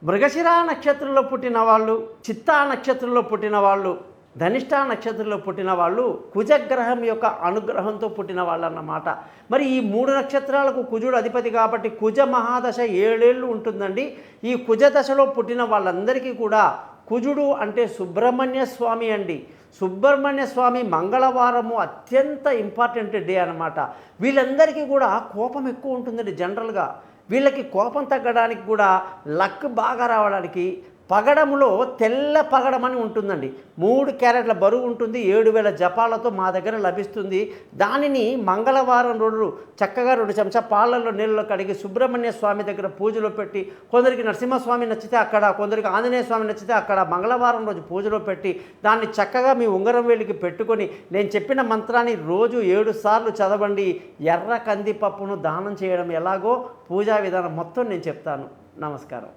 మృగశిర నక్షత్రంలో పుట్టిన వాళ్ళు, చిత్తా నక్షత్రంలో పుట్టిన వాళ్ళు, ధనిష్ట నక్షత్రంలో పుట్టిన వాళ్ళు కుజగ్రహం యొక్క అనుగ్రహంతో పుట్టిన వాళ్ళు అన్నమాట. మరి ఈ 3 నక్షత్రాలకు కుజుడు అధిపతి కాబట్టి కుజ మహాదశ 7 ఏళ్ళు ఉంటుందండి. ఈ కుజ దశలో పుట్టిన వాళ్ళందరికీ కూడా కుజుడు అంటే సుబ్రహ్మణ్య స్వామి అండి. సుబ్రహ్మణ్య స్వామి మంగళవారము అత్యంత ఇంపార్టెంట్ డే అనమాట. వీళ్ళందరికీ కూడా కోపం ఎక్కువ ఉంటుందండి. జనరల్గా వీళ్ళకి కోపం తగ్గడానికి కూడా లక్ బాగా రావడానికి పగడములో తెల్ల పగడం అని ఉంటుందండి. 3 క్యారెట్ల బరువు ఉంటుంది. 7000 జపాలతో మా దగ్గర లభిస్తుంది. దానిని మంగళవారం రోజు చక్కగా 2 చెంచా పాలల్లో నీళ్ళలో కడిగి సుబ్రహ్మణ్య స్వామి దగ్గర పూజలో పెట్టి, కొందరికి నరసింహస్వామి నచ్చితే అక్కడ, కొందరికి ఆంజనేయ స్వామి నచ్చితే అక్కడ మంగళవారం రోజు పూజలో పెట్టి దాన్ని చక్కగా మీ ఉంగరం వేలికి పెట్టుకొని నేను చెప్పిన మంత్రాన్ని రోజు 7 సార్లు చదవండి. ఎర్ర కందిపప్పును దానం చేయడం ఎలాగో పూజా విధానం మొత్తం నేను చెప్తాను. నమస్కారం.